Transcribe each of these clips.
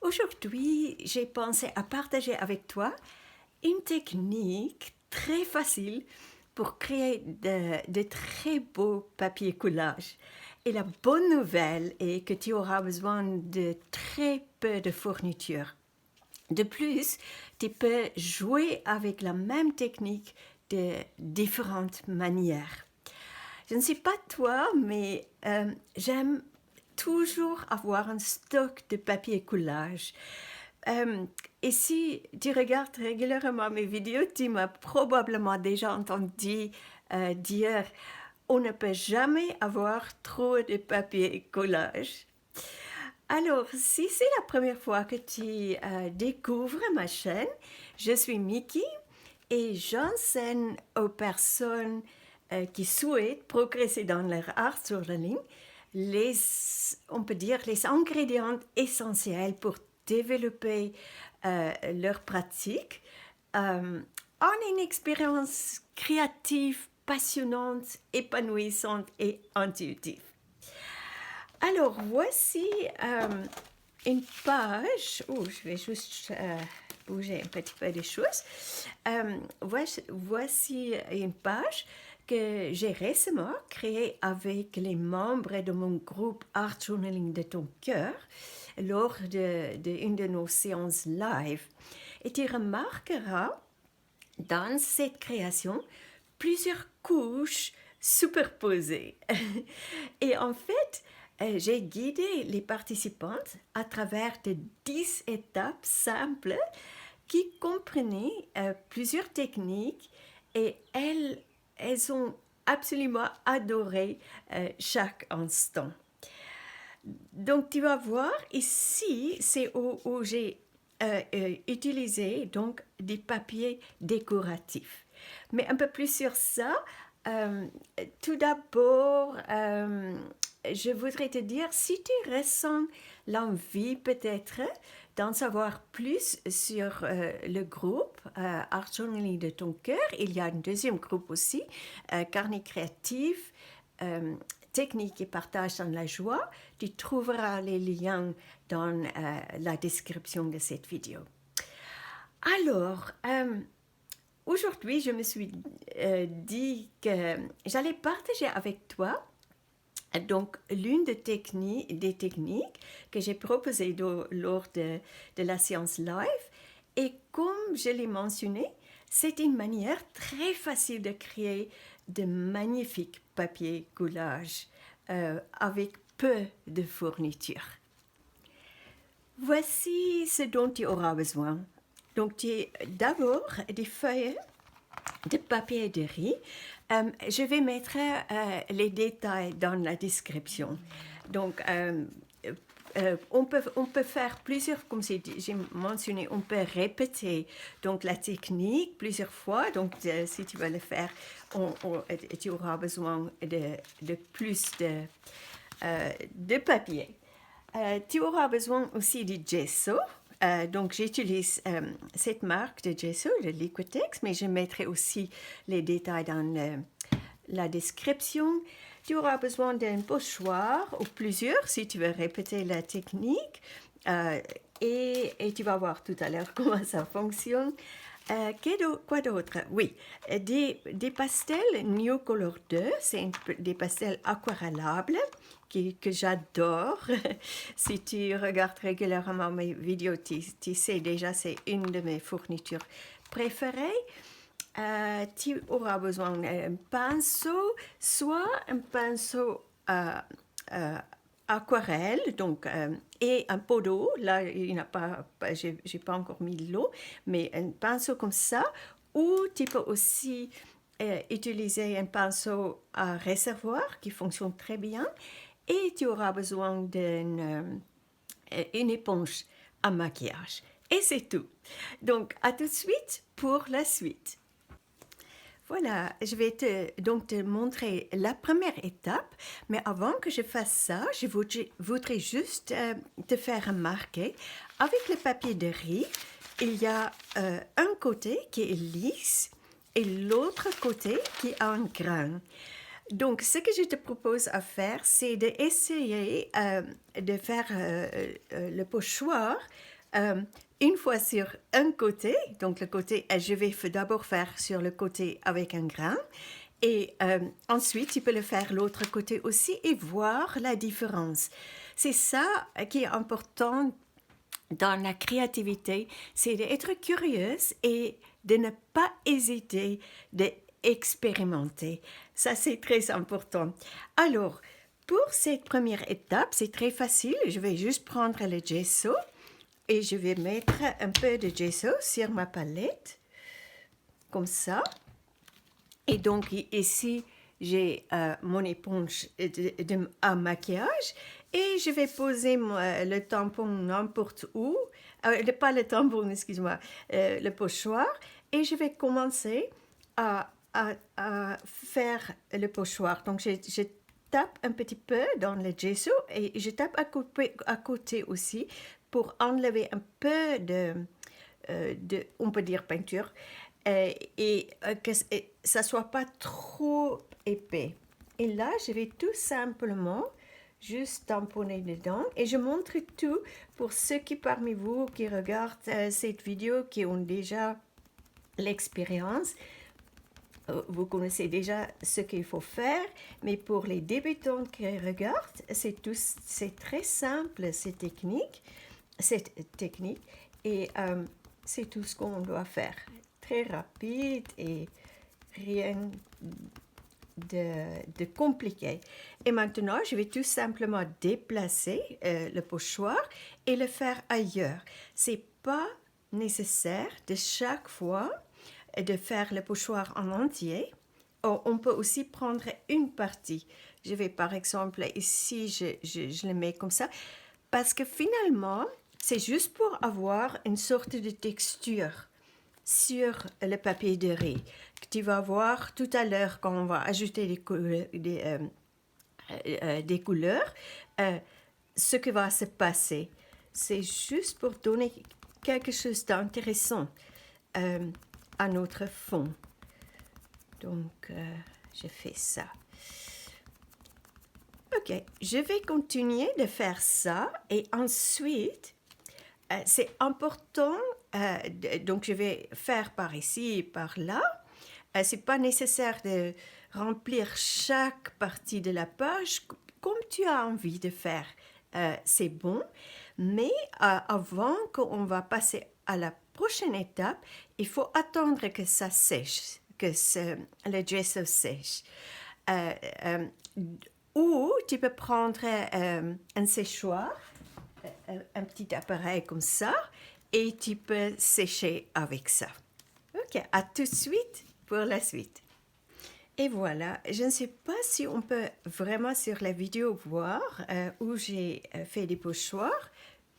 Aujourd'hui, j'ai pensé à partager avec toi une technique très facile pour créer de très beaux papiers collages. Et la bonne nouvelle est que tu auras besoin de très peu de fourniture. De plus, tu peux jouer avec la même technique de différentes manières. Je ne sais pas toi, mais j'aime toujours avoir un stock de papier collage. Et si tu regardes régulièrement mes vidéos, tu m'as probablement déjà entendu dire on ne peut jamais avoir trop de papier collage. Alors, si c'est la première fois que tu découvres ma chaîne, je suis Mickey et j'enseigne aux personnes qui souhaitent progresser dans leur art sur la ligne les, on peut dire, les ingrédients essentiels pour développer leur pratique en une expérience créative, passionnante, épanouissante et intuitive. Alors, voici une page. Oh, je vais juste bouger un petit peu les choses. Voici une page que j'ai récemment créée avec les membres de mon groupe Art Journaling de ton cœur lors d'une de nos séances live. Et tu remarqueras dans cette création plusieurs couches superposées. Et en fait, j'ai guidé les participantes à travers de 10 étapes simples qui comprenaient plusieurs techniques et elles ont absolument adoré chaque instant. Donc tu vas voir ici, c'est où j'ai utilisé donc des papiers décoratifs. Mais un peu plus sur ça, tout d'abord, je voudrais te dire, si tu ressens l'envie peut-être d'en savoir plus sur le groupe Art Journaling de ton cœur, il y a un deuxième groupe aussi, Carnet créatif, technique et partage dans la joie. Tu trouveras les liens dans la description de cette vidéo. Alors, aujourd'hui, je me suis dit que j'allais partager avec toi donc l'une des techniques que j'ai proposées lors de la séance live. Et comme je l'ai mentionné, c'est une manière très facile de créer de magnifiques papiers collages avec peu de fourniture. Voici ce dont tu auras besoin. Donc, tu as d'abord des feuilles de papier de riz. Je vais mettre les détails dans la description. Donc, on peut faire plusieurs, comme j'ai mentionné, on peut répéter donc la technique plusieurs fois. Donc, si tu veux le faire, tu auras besoin de plus de papier. Tu auras besoin aussi du gesso. Donc, j'utilise cette marque de gesso, le Liquitex, mais je mettrai aussi les détails dans la description. Tu auras besoin d'un pochoir ou plusieurs si tu veux répéter la technique. Et tu vas voir tout à l'heure comment ça fonctionne. Quoi d'autre? Oui, des pastels New Color 2, c'est des pastels aquarellables que j'adore. Si tu regardes régulièrement mes vidéos, tu sais déjà, c'est une de mes fournitures préférées. Tu auras besoin d'un pinceau, soit un pinceau aquarelle, donc, et un pot d'eau. Là, il n'a pas, j'ai pas encore mis de l'eau, mais un pinceau comme ça. Ou tu peux aussi utiliser un pinceau à réservoir qui fonctionne très bien. Et tu auras besoin d'une éponge à maquillage. Et c'est tout. Donc, à tout de suite pour la suite. Voilà, je vais donc te montrer la première étape, mais avant que je fasse ça, je voudrais juste te faire remarquer, avec le papier de riz, il y a un côté qui est lisse et l'autre côté qui a un grain. Donc, ce que je te propose à faire, c'est d'essayer de faire le pochoir une fois sur un côté, donc le côté, je vais d'abord faire sur le côté avec un grain, et ensuite tu peux le faire l'autre côté aussi et voir la différence. C'est ça qui est important dans la créativité, c'est d'être curieuse et de ne pas hésiter d'expérimenter. Ça, c'est très important. Alors, pour cette première étape, c'est très facile. Je vais juste prendre le gesso et je vais mettre un peu de gesso sur ma palette, comme ça. Et donc ici, j'ai mon éponge à maquillage et je vais poser le tampon n'importe où, pas le tampon, excuse-moi, le pochoir, et je vais commencer à faire le pochoir. Donc je tape un petit peu dans le gesso et je tape à côté aussi pour enlever un peu on peut dire peinture, et que ça ne soit pas trop épais. Et là, je vais tout simplement juste tamponner dedans. Et je montre tout pour ceux qui parmi vous qui regardent cette vidéo, qui ont déjà l'expérience. Vous connaissez déjà ce qu'il faut faire, mais pour les débutants qui regardent, c'est très simple, cette technique, et c'est tout ce qu'on doit faire. Très rapide et rien de compliqué. Et maintenant, je vais tout simplement déplacer le pochoir et le faire ailleurs. C'est pas nécessaire de chaque fois de faire le pochoir en entier. On peut aussi prendre une partie. Je vais par exemple ici, je le mets comme ça, parce que finalement, c'est juste pour avoir une sorte de texture sur le papier de riz. Tu vas voir tout à l'heure quand on va ajouter des couleurs, ce qui va se passer. C'est juste pour donner quelque chose d'intéressant à notre fond. Donc, je fais ça. Ok, je vais continuer de faire ça et ensuite, c'est important, donc je vais faire par ici et par là. C'est pas nécessaire de remplir chaque partie de la page comme tu as envie de faire. C'est bon, mais avant qu'on va passer à la prochaine étape, il faut attendre que ça sèche, que le gesso sèche. Ou tu peux prendre un séchoir, un petit appareil comme ça, et tu peux sécher avec ça. Ok, à tout de suite pour la suite. Et voilà, je ne sais pas si on peut vraiment sur la vidéo voir où j'ai fait des pochoirs.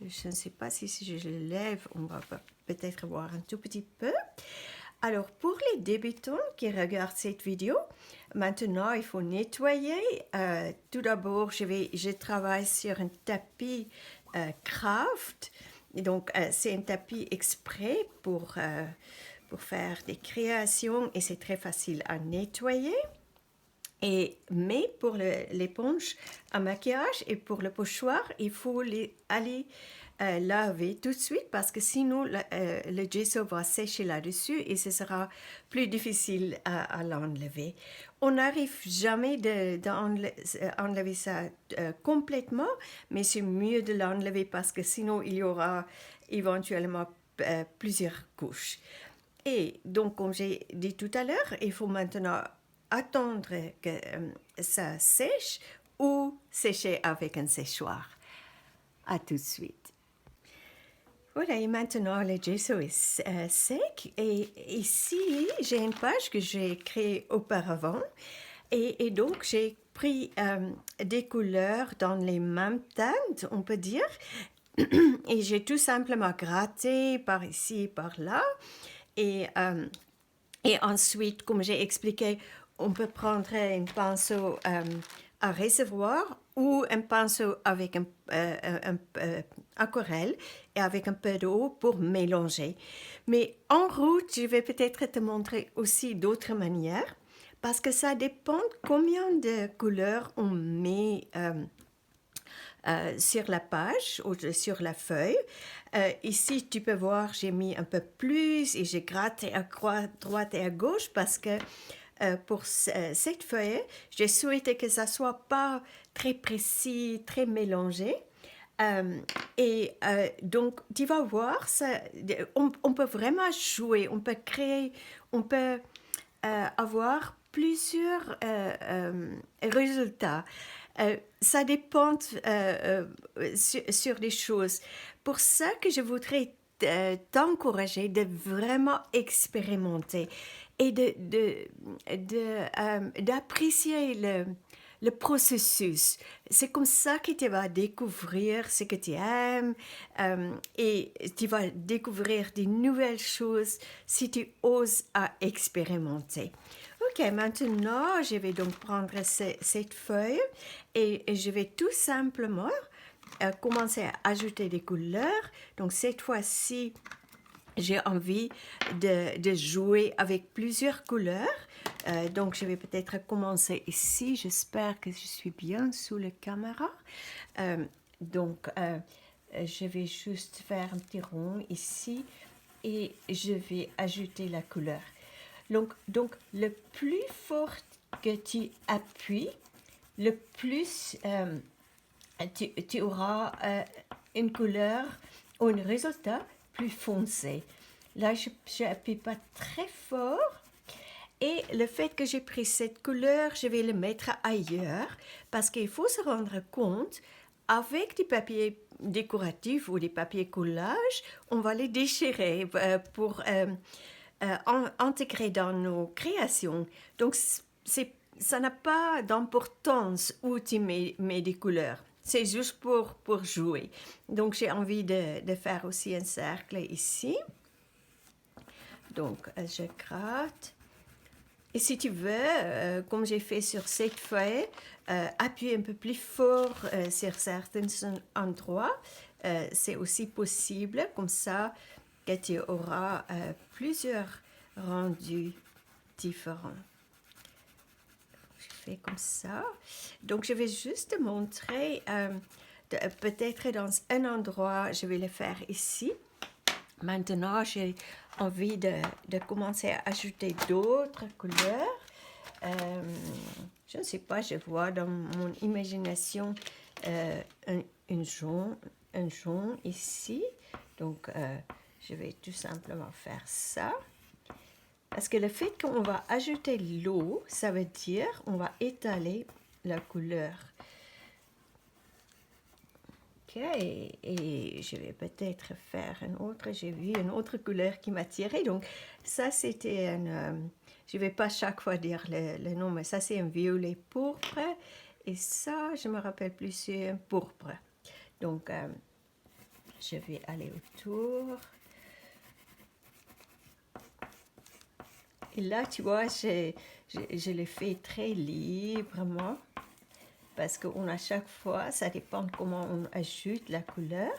Je ne sais pas si je le lève, on va peut-être voir un tout petit peu. Alors, pour les débutants qui regardent cette vidéo, maintenant, il faut nettoyer. Tout d'abord, je travaille sur un tapis craft. Et donc, c'est un tapis exprès pour faire des créations et c'est très facile à nettoyer. Mais pour l'éponge à maquillage et pour le pochoir, il faut aller laver tout de suite parce que sinon le gesso va sécher là-dessus et ce sera plus difficile à l'enlever. On n'arrive jamais d'enlever ça complètement, mais c'est mieux de l'enlever parce que sinon il y aura éventuellement plusieurs couches. Et donc, comme j'ai dit tout à l'heure, il faut maintenant attendre que ça sèche ou sécher avec un séchoir. À tout de suite. Voilà, et maintenant le gesso est sec. Et ici, j'ai une page que j'ai créée auparavant. Et donc, j'ai pris des couleurs dans les mêmes teintes, on peut dire. Et j'ai tout simplement gratté par ici, par là. Et ensuite, comme j'ai expliqué, on peut prendre un pinceau à réservoir ou un pinceau avec un aquarelle et avec un peu d'eau pour mélanger. Mais en route, je vais peut-être te montrer aussi d'autres manières parce que ça dépend combien de couleurs on met sur la page ou sur la feuille. Ici, tu peux voir, j'ai mis un peu plus et j'ai gratté à droite et à gauche parce que pour cette feuille, j'ai souhaité que ça soit pas très précis, très mélangé. Donc, tu vas voir, on peut vraiment jouer, on peut créer, on peut avoir plusieurs résultats. Ça dépend sur des choses. Pour ça que je voudrais t'encourager de vraiment expérimenter et d'apprécier le processus. C'est comme ça que tu vas découvrir ce que tu aimes et tu vas découvrir de nouvelles choses si tu oses à expérimenter. Ok, maintenant, je vais donc prendre cette feuille et je vais tout simplement commencer à ajouter des couleurs. Donc, cette fois-ci, j'ai envie de jouer avec plusieurs couleurs. Donc, je vais peut-être commencer ici. J'espère que je suis bien sous la caméra. Je vais juste faire un petit rond ici et je vais ajouter la couleur. Donc le plus fort que tu appuies, le plus tu auras une couleur ou un résultat plus foncé. Là, je n'appuie pas très fort. Et le fait que j'ai pris cette couleur, je vais le mettre ailleurs parce qu'il faut se rendre compte, avec des papiers décoratifs ou des papiers collage, on va les déchirer pour intégrer dans nos créations. Donc, ça n'a pas d'importance où tu mets des couleurs. C'est juste pour jouer. Donc, j'ai envie de faire aussi un cercle ici. Donc, je gratte. Et si tu veux, comme j'ai fait sur cette feuille, appuyer un peu plus fort sur certains endroits, c'est aussi possible. Comme ça, que tu auras plusieurs rendus différents. Je fais comme ça. Donc, je vais juste te montrer, peut-être dans un endroit, je vais le faire ici. Maintenant, j'ai envie de commencer à ajouter d'autres couleurs. Je ne sais pas, je vois dans mon imagination un jaune ici. Donc, je vais tout simplement faire ça. Parce que le fait qu'on va ajouter l'eau, ça veut dire on va étaler la couleur. Ok, et je vais peut-être faire un autre. J'ai vu une autre couleur qui m'a tiré. Donc, ça, c'était un... je ne vais pas chaque fois dire le nom, mais ça, c'est un violet pourpre. Et ça, je me rappelle plus, c'est un pourpre. Donc, je vais aller autour. Et là, tu vois, je le fais très librement. Parce qu'on a chaque fois, ça dépend de comment on ajoute la couleur.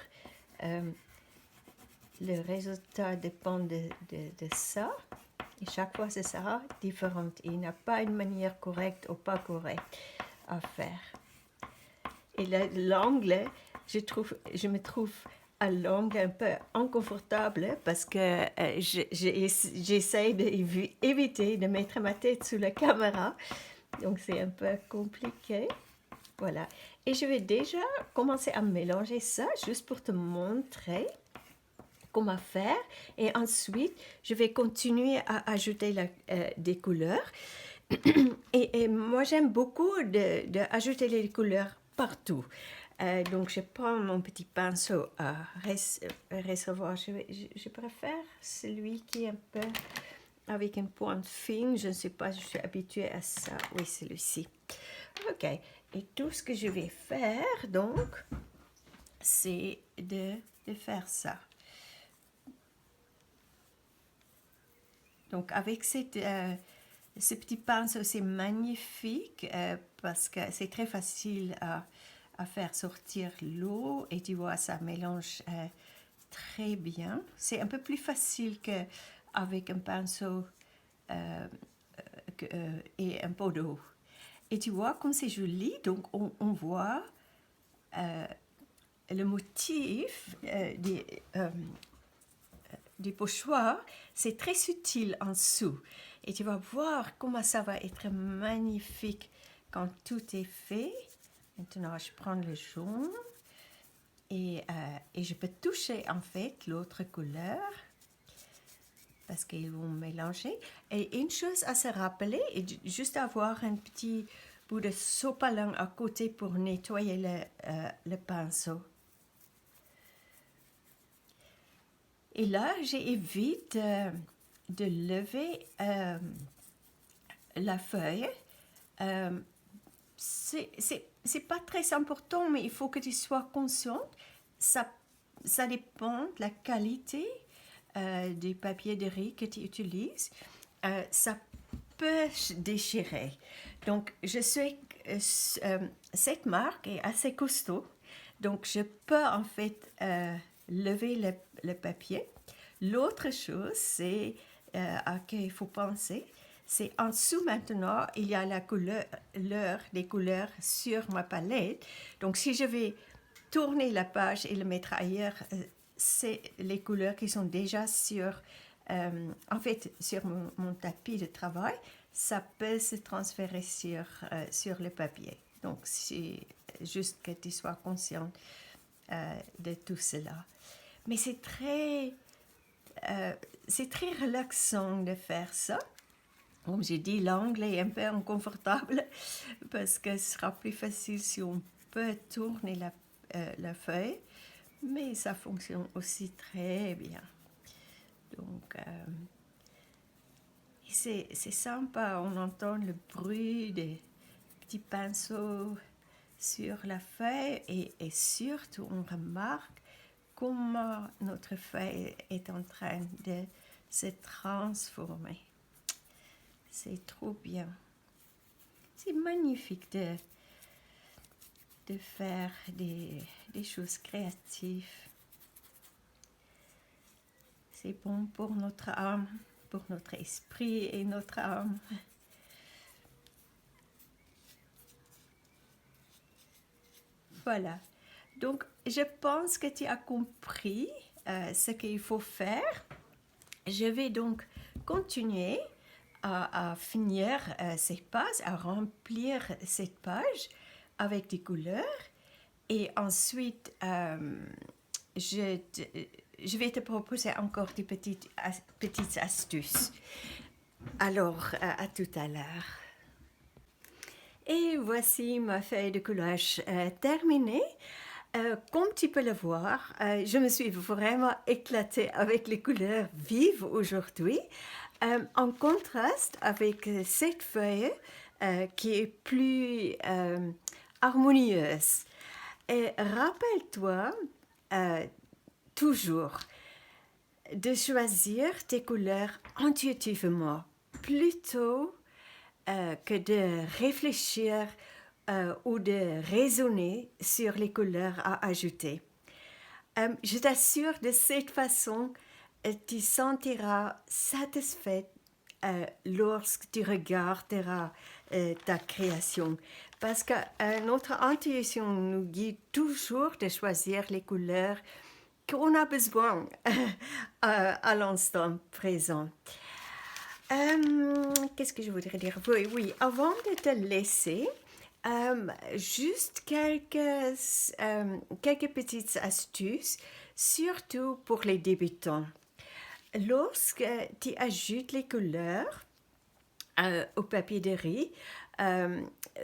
Le résultat dépend de ça. Et chaque fois, c'est ça, différent. Il n'y a pas une manière correcte ou pas correcte à faire. Et l'angle, je me trouve à l'angle un peu inconfortable parce que j'essaie d'éviter de mettre ma tête sous la caméra. Donc, c'est un peu compliqué. Voilà. Et je vais déjà commencer à mélanger ça juste pour te montrer comment faire. Et ensuite, je vais continuer à ajouter des couleurs. Et moi, j'aime beaucoup d'ajouter les couleurs partout. Donc, je prends mon petit pinceau à recevoir. Je préfère celui qui est un peu avec une pointe fine. Je ne sais pas, je suis habituée à ça. Oui, celui-ci. Ok. Et tout ce que je vais faire, donc, c'est de faire ça. Donc, avec ce petit pinceau, c'est magnifique parce que c'est très facile à faire sortir l'eau. Et tu vois, ça mélange très bien. C'est un peu plus facile qu'avec un pinceau et un pot d'eau. Et tu vois, comme c'est joli, donc on voit le motif du pochoir, c'est très subtil en dessous. Et tu vas voir comment ça va être magnifique quand tout est fait. Maintenant, je prends le jaune et je peux toucher en fait l'autre couleur parce qu'ils vont mélanger. Et une chose à se rappeler, juste avoir un petit bout de sopalin à côté pour nettoyer le pinceau. Et là, j'évite de lever la feuille. C'est pas très important, mais il faut que tu sois consciente. Ça dépend de la qualité du papier de riz que tu utilises. Ça peut déchirer. Donc, je sais que cette marque est assez costaud. Donc, je peux en fait lever le papier. L'autre chose, c'est à laquelle il faut penser, c'est en dessous maintenant, il y a les couleurs sur ma palette. Donc, si je vais tourner la page et le mettre ailleurs, c'est les couleurs qui sont déjà sur mon tapis de travail. Ça peut se transférer sur le papier. Donc, c'est juste que tu sois consciente de tout cela. Mais c'est très relaxant de faire ça. Comme j'ai dit, l'anglais est un peu inconfortable parce que ce sera plus facile si on peut tourner la feuille, mais ça fonctionne aussi très bien. Donc, c'est sympa, on entend le bruit des petits pinceaux sur la feuille et surtout on remarque comment notre feuille est en train de se transformer. C'est trop bien. C'est magnifique de faire des choses créatives. C'est bon pour notre âme, pour notre esprit et notre âme. Voilà. Donc, je pense que tu as compris ce qu'il faut faire. Je vais donc continuer à finir cette page, à remplir cette page avec des couleurs. Et ensuite, je vais te proposer encore des petites astuces. Alors, à tout à l'heure. Et voici ma feuille de collage terminée. Comme tu peux le voir, je me suis vraiment éclatée avec les couleurs vives aujourd'hui, en contraste avec cette feuille qui est plus harmonieuse. Et rappelle-toi toujours de choisir tes couleurs intuitivement, plutôt que de réfléchir ou de raisonner sur les couleurs à ajouter. Je t'assure, de cette façon, tu sentiras satisfaite lorsque tu regarderas ta création. Parce que notre intuition nous guide toujours de choisir les couleurs qu'on a besoin à l'instant présent. Qu'est-ce que je voudrais dire? Oui, avant de te laisser, juste quelques petites astuces, surtout pour les débutants. Lorsque tu ajoutes les couleurs au papier de riz,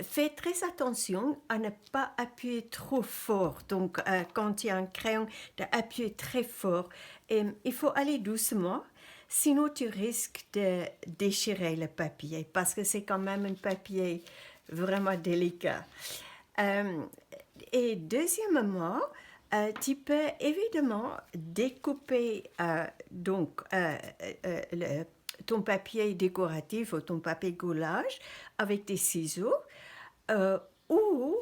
fais très attention à ne pas appuyer trop fort. Donc, quand tu as un crayon, d'appuyer très fort. Et il faut aller doucement, sinon tu risques de déchirer le papier parce que c'est quand même un papier vraiment délicat. Et deuxièmement, tu peux évidemment découper ton papier décoratif ou ton papier collage avec des ciseaux ou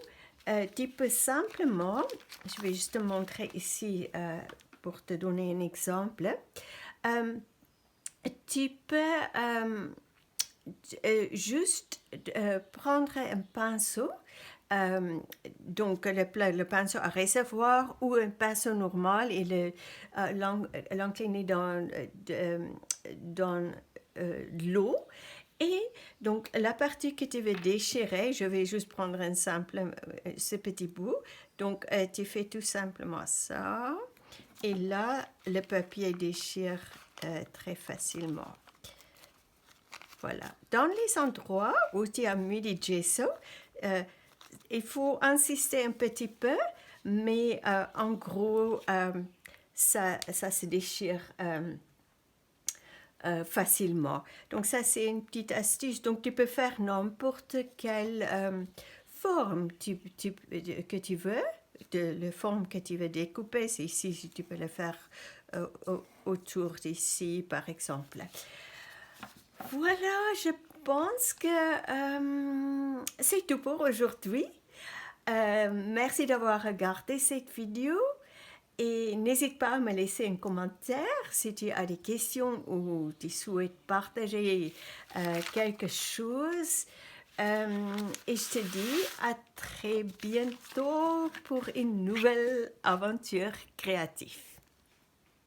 tu peux simplement, je vais juste te montrer ici pour te donner un exemple, tu peux juste prendre un pinceau donc le pinceau à réservoir ou un pinceau normal et l'incliner dans l'eau. Et donc, la partie que tu veux déchirer, je vais juste prendre un simple, ce petit bout. Donc, tu fais tout simplement ça. Et là, le papier déchire très facilement. Voilà. Dans les endroits où tu as mis du gesso, il faut insister un petit peu, mais en gros, ça se déchire facilement. Donc ça, c'est une petite astuce. Donc tu peux faire n'importe quelle forme que tu veux, la forme que tu veux découper. C'est ici, si tu peux le faire autour d'ici, par exemple. Voilà, je pense que c'est tout pour aujourd'hui. Merci d'avoir regardé cette vidéo et n'hésite pas à me laisser un commentaire si tu as des questions ou tu souhaites partager quelque chose. Et je te dis à très bientôt pour une nouvelle aventure créative.